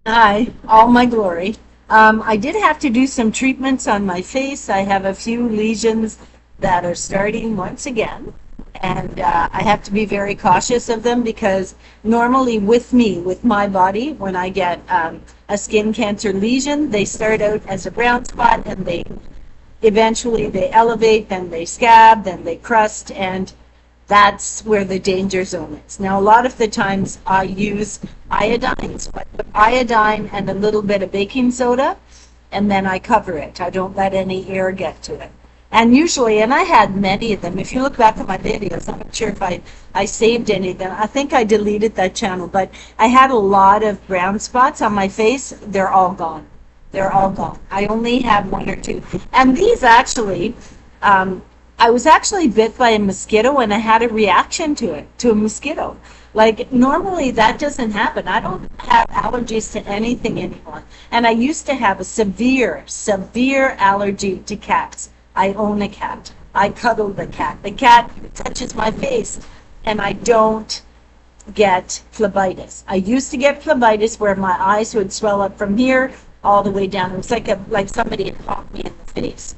Hi, all my glory. I did have to do some treatments on my face. I have a few lesions that are starting once again, and I have to be very cautious of them because normally with me, with my body, when I get a skin cancer lesion, they start out as a brown spot and they eventually they elevate, then they scab, then they crust, and that's where the danger zone is. Now, a lot of the times I use iodine, so I put iodine and a little bit of baking soda, and then I cover it. I don't let any air get to it. And usually, and I had many of them. If you look back at my videos, I'm not sure if I saved any of them. I think I deleted that channel, but I had a lot of brown spots on my face. They're all gone. They're all gone. I only have one or two. And these actually, I was actually bit by a mosquito and I had a reaction to it, to a mosquito. Like normally that doesn't happen. I don't have allergies to anything anymore. And I used to have a severe allergy to cats. I own a cat. I cuddle the cat. The cat touches my face and I don't get phlebitis. I used to get phlebitis where my eyes would swell up from here all the way down. It was like somebody had popped me in the face.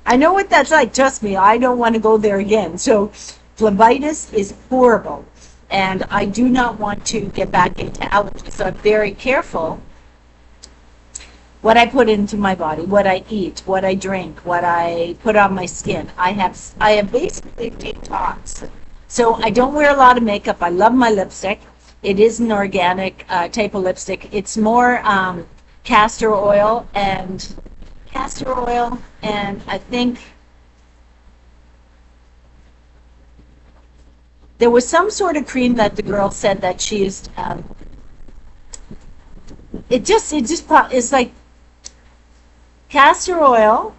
I know what that's like. Trust me, I don't want to go there again. So phlebitis is horrible. And I do not want to get back into allergies. So I'm very careful what I put into my body, what I eat, what I drink, what I put on my skin. I have basically detox. So I don't wear a lot of makeup. I love my lipstick. It is an organic type of lipstick. It's more castor oil and I think there was some sort of cream that the girl said that she used. It's like castor oil.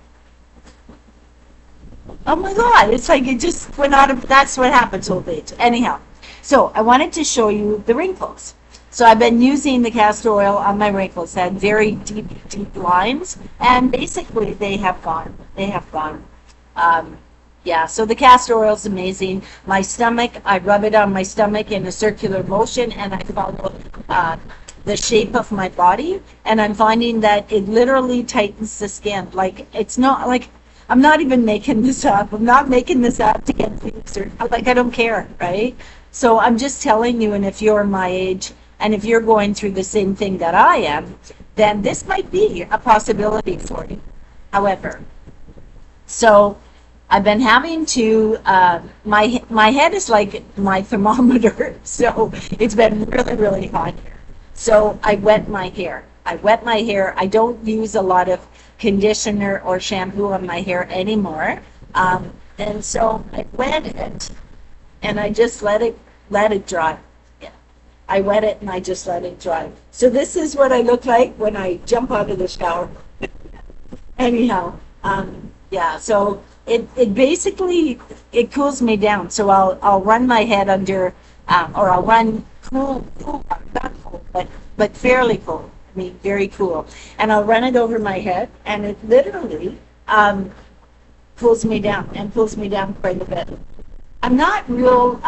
Oh my God! It's like it just went out of. That's what happens old age. Anyhow, so I wanted to show you the wrinkles. So I've been using the castor oil on my wrinkles, had very deep, deep lines, and basically they have gone. They have gone. Yeah, so the castor oil is amazing. My stomach, I rub it on my stomach in a circular motion, and I follow the shape of my body, and I'm finding that it literally tightens the skin. Like it's not like I'm not even making this up. I'm not making this up to get views or like I don't care, right? So I'm just telling you, and if you're my age and if you're going through the same thing that I am, then this might be a possibility for you. However, so I've been having to my head is like my thermometer, so it's been really really hot here. So I wet my hair. I wet my hair. I don't use a lot of conditioner or shampoo on my hair anymore, and so I wet it and I just let it dry. Yeah. I wet it and I just let it dry. So this is what I look like when I jump out of the shower. Anyhow, yeah. So it basically it cools me down. So I'll run my head under, or I'll run cool, not cool, but fairly cool. I mean, very cool. And I'll run it over my head, and it literally cools me down and cools me down quite a bit. I'm not real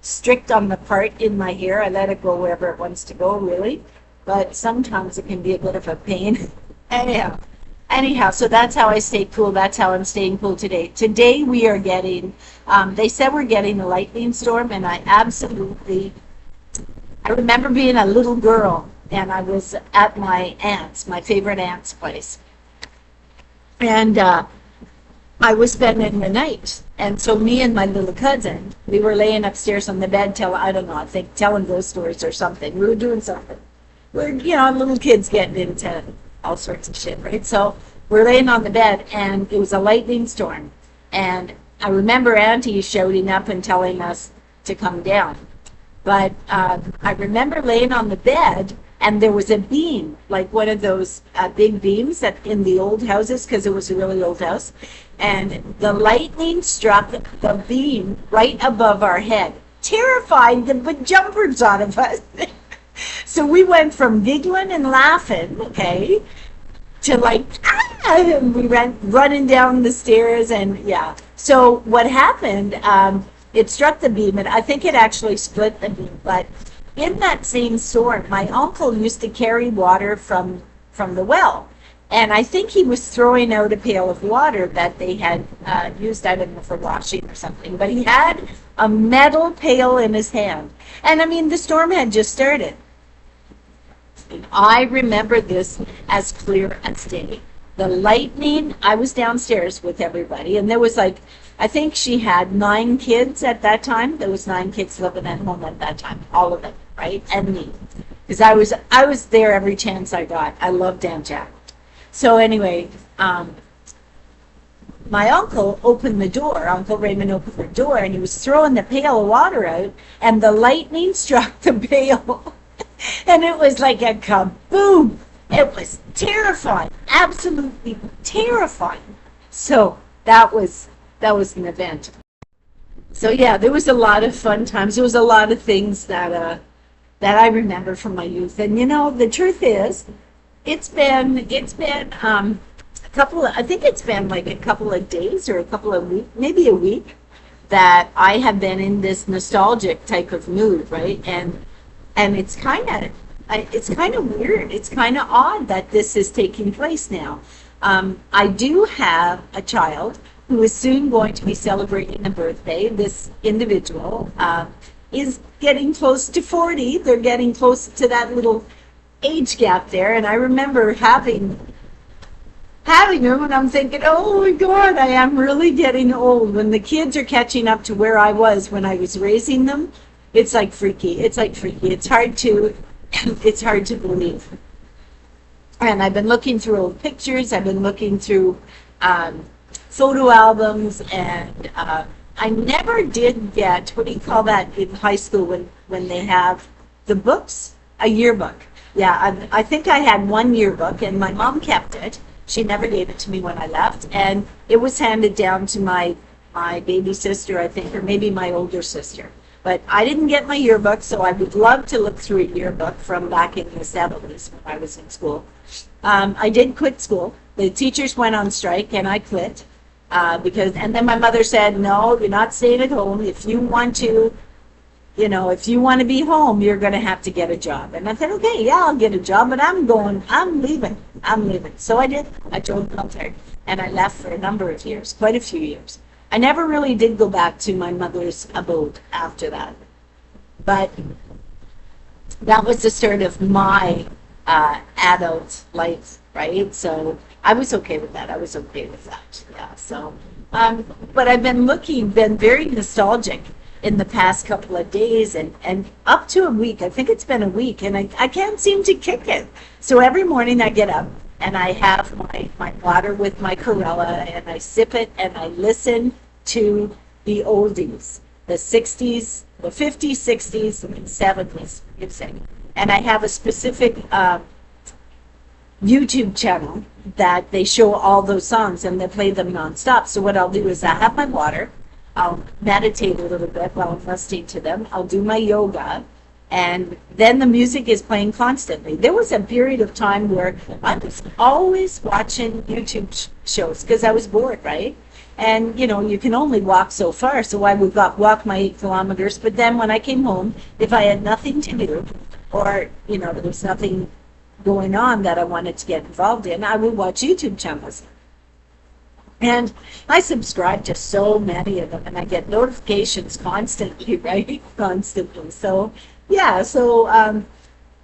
strict on the part in my hair. I let it go wherever it wants to go, really. But sometimes it can be a bit of a pain. Anyhow, so that's how I stay cool. That's how I'm staying cool today. Today we are getting, they said we're getting a lightning storm, and I remember being a little girl, and I was at my favorite aunt's place. And I was spending the night. And so me and my little cousin, we were laying upstairs on the bed I don't know, I think telling ghost stories or something. We were doing something. We're little kids getting into all sorts of shit, right? So we're laying on the bed, and it was a lightning storm. And I remember Auntie shouting up and telling us to come down. But I remember laying on the bed, and there was a beam, like one of those big beams that in the old houses, because it was a really old house. And the lightning struck the beam right above our head, terrified the jumpers out of us. So we went from giggling and laughing, okay, to like, and we ran running down the stairs, and yeah. So what happened, it struck the beam, and I think it actually split the beam, but in that same storm, my uncle used to carry water from the well. And I think he was throwing out a pail of water that they had used, I don't know, for washing or something. But he had a metal pail in his hand. And I mean, the storm had just started. I remember this as clear as day. The lightning, I was downstairs with everybody, and there was like, I think she had 9 kids at that time. There was 9 kids living at home at that time, all of them, right? And me. Because I was there every chance I got. I loved Aunt Jack. So anyway, my uncle opened the door. Uncle Raymond opened the door, and he was throwing the pail of water out, and the lightning struck the pail. And it was like a kaboom. It was terrifying, absolutely terrifying. So that was an event. So yeah, there was a lot of fun times. There was a lot of things that I remember from my youth. And you know, the truth is, it's been a couple of, I think it's been like a couple of days or a couple of weeks, maybe a week, that I have been in this nostalgic type of mood, right? And it's kind of weird. It's kind of odd that this is taking place now. I do have a child who is soon going to be celebrating a birthday. This individual is getting close to 40. They're getting close to that little age gap there. And I remember having them, and I'm thinking, oh my God, I am really getting old. When the kids are catching up to where I was when I was raising them, it's like freaky. It's like freaky. It's hard to believe. And I've been looking through old pictures. I've been looking through photo albums, and I never did get, what do you call that in high school when they have the books? A yearbook. Yeah, I think I had one yearbook, and my mom kept it. She never gave it to me when I left, and it was handed down to my baby sister, I think, or maybe my older sister. But I didn't get my yearbook, so I would love to look through a yearbook from back in the 70s when I was in school. I did quit school. The teachers went on strike, and I quit. And then my mother said, no, you're not staying at home. If you want to be home, you're going to have to get a job. And I said, okay, yeah, I'll get a job, but I'm leaving. So I did. I joined the military, and I left for a number of years, quite a few years. I never really did go back to my mother's abode after that. But that was the start of my adult life, right? So I was okay with that. Yeah. So, but I've been very nostalgic in the past couple of days and up to a week. I think it's been a week, and I can't seem to kick it. So every morning I get up and I have my water with my Corella, and I sip it and I listen to the oldies, the 60s, the 50s, 60s, and 70s music. And I have a specific YouTube channel that they show all those songs, and they play them nonstop. So what I'll do is I have my water, I'll meditate a little bit while I'm listening to them, I'll do my yoga, and then the music is playing constantly. There was a period of time where I was always watching YouTube shows because I was bored, right? And, you can only walk so far, so I would walk my 8 kilometers. But then when I came home, if I had nothing to do, or, there was nothing going on that I wanted to get involved in, I would watch YouTube channels. And I subscribe to so many of them, and I get notifications constantly, right? Constantly. So, yeah,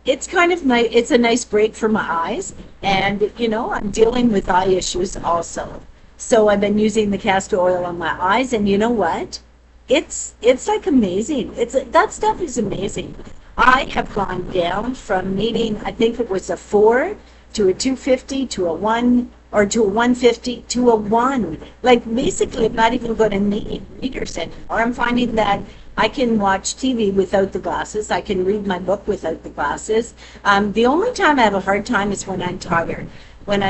it's kind of nice. It's a nice break for my eyes, and, I'm dealing with eye issues also. So I've been using the castor oil on my eyes, and you know what? It's like amazing. That stuff is amazing. I have gone down from needing, I think it was a 4 to a 250 to a 1, or to a 150 to a 1. Like, basically, I'm not even going to need readers anymore. I'm finding that I can watch TV without the glasses. I can read my book without the glasses. The only time I have a hard time is when I'm tired. And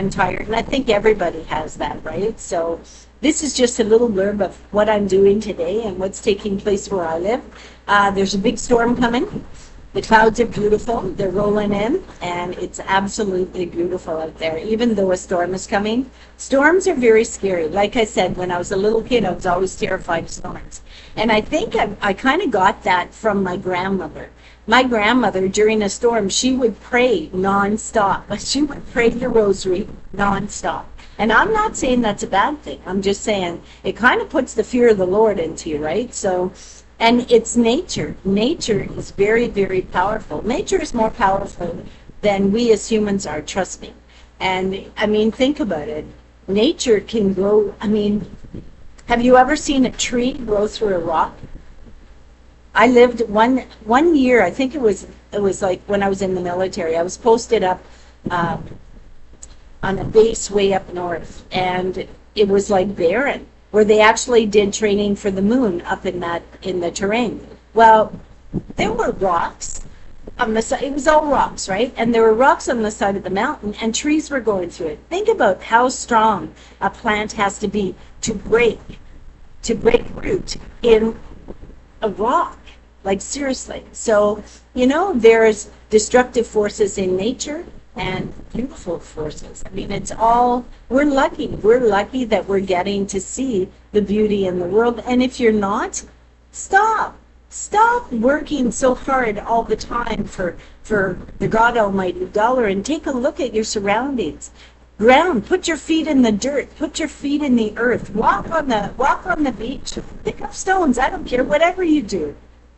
I think everybody has that, right? So this is just a little blurb of what I'm doing today and what's taking place where I live. There's a big storm coming. The clouds are beautiful. They're rolling in, and it's absolutely beautiful out there, even though a storm is coming. Storms are very scary. Like I said, when I was a little kid, I was always terrified of storms. And I think I kind of got that from my grandmother. My grandmother, during a storm, she would pray nonstop. She would pray the rosary nonstop. And I'm not saying that's a bad thing. I'm just saying it kind of puts the fear of the Lord into you, right? So, and it's nature. Nature is very, very powerful. Nature is more powerful than we as humans are, trust me. And I mean, think about it. Nature can grow, I mean, have you ever seen a tree grow through a rock? I lived one year. I think it was like when I was in the military. I was posted up on a base way up north, and it was like barren, where they actually did training for the moon up in the terrain. Well, there were rocks on the side. It was all rocks, right? And there were rocks on the side of the mountain, and trees were going through it. Think about how strong a plant has to be to break root in a rock. Like, seriously. So, there's destructive forces in nature and beautiful forces. I mean, it's all, we're lucky. We're lucky that we're getting to see the beauty in the world. And if you're not, stop. Stop working so hard all the time for the God Almighty dollar, and take a look at your surroundings. Ground, put your feet in the dirt, put your feet in the earth, walk on the beach, pick up stones, I don't care, whatever you do.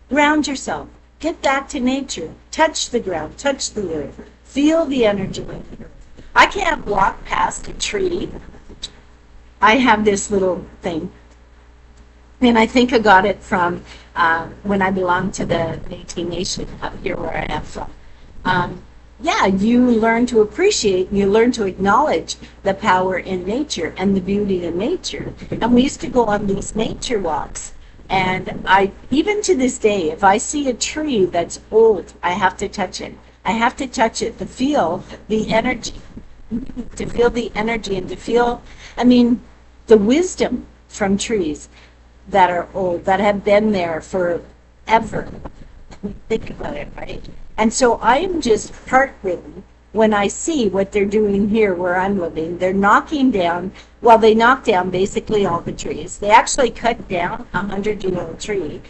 Ground yourself. Get back to nature. Touch the ground. Touch the earth. Feel the energy of the earth. I can't walk past a tree. I have this little thing. And I think I got it from when I belonged to the Métis Nation up here where I am from. You learn to appreciate, you learn to acknowledge the power in nature and the beauty in nature. And we used to go on these nature walks. And even to this day, if I see a tree that's old, I have to touch it. I have to touch it to feel the energy, and to feel, the wisdom from trees that are old, that have been there forever. Think about it, right? And so I am just heart-ridden when I see what they're doing here where I'm living. They're knocking down, they knocked down basically all the trees. They actually cut down a 100-year-old tree,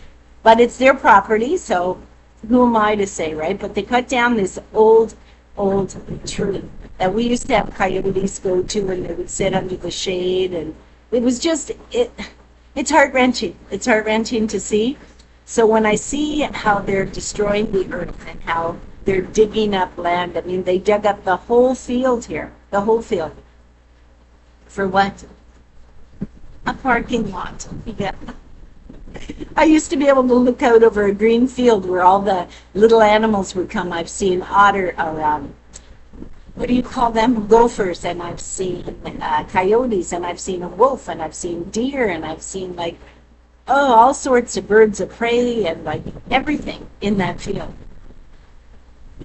but it's their property, so who am I to say, right? But they cut down this old tree that we used to have coyotes go to, and they would sit under the shade, and it was just, it's heart-wrenching. It's heart-wrenching to see. So when I see how they're destroying the earth and how they're digging up land, they dug up the whole field here, the whole field. For what? A parking lot. Yeah. I used to be able to look out over a green field where all the little animals would come. I've seen otter, what do you call them? Gophers, and I've seen coyotes, and I've seen a wolf, and I've seen deer, and I've seen all sorts of birds of prey, and everything in that field.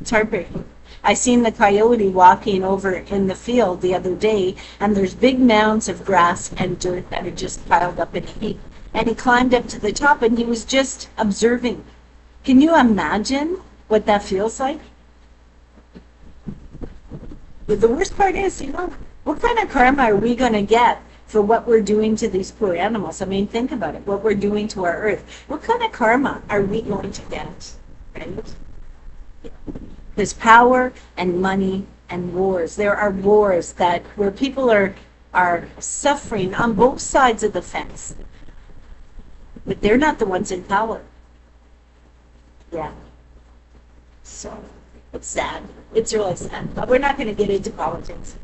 It's heartbreaking. I seen the coyote walking over in the field the other day, and there's big mounds of grass and dirt that are just piled up in a heap. And he climbed up to the top, and he was just observing. Can you imagine what that feels like? But the worst part is, what kind of karma are we going to get for what we're doing to these poor animals? Think about it, what we're doing to our earth. What kind of karma are we going to get? Right? There's power and money and wars. There are wars where people are suffering on both sides of the fence. But they're not the ones in power. Yeah. So, it's sad. It's really sad. But we're not going to get into politics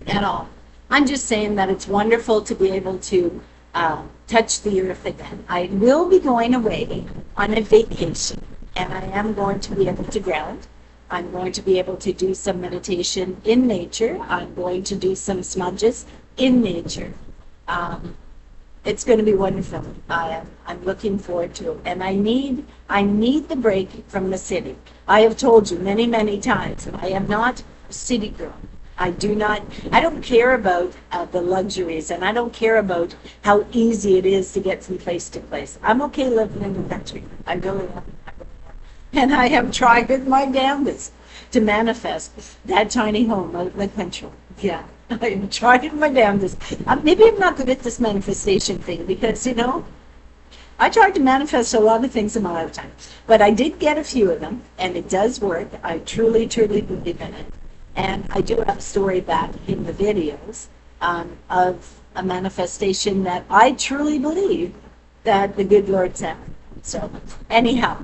at all. I'm just saying that it's wonderful to be able to touch the earth again. I will be going away on a vacation, and I am going to be able to ground. I'm going to be able to do some meditation in nature. I'm going to do some smudges in nature. It's going to be wonderful. I'm looking forward to it. And I need the break from the city. I have told you many, many times, I am not a city girl. I don't care about the luxuries, and I don't care about how easy it is to get from place to place. I'm okay living in the country. I really am. And I have tried with my damnedest to manifest that tiny home out in the country. Yeah, I have tried my damnedest. Maybe I'm not good at this manifestation thing because, I tried to manifest a lot of things in my lifetime, but I did get a few of them, and it does work. I truly, truly believe in it. And I do have a story back in the videos of a manifestation that I truly believe that the good Lord sent. So, anyhow,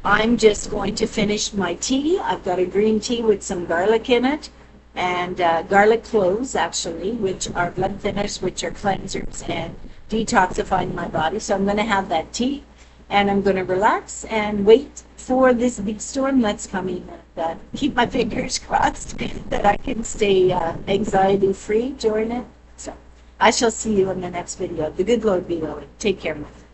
I'm just going to finish my tea. I've got a green tea with some garlic in it, and garlic cloves, actually, which are blood thinners, which are cleansers and detoxifying my body. So I'm going to have that tea, and I'm going to relax and wait for this big storm that's coming, and keep my fingers crossed that I can stay anxiety-free during it. So I shall see you in the next video. The good Lord be willing. Take care, my friend.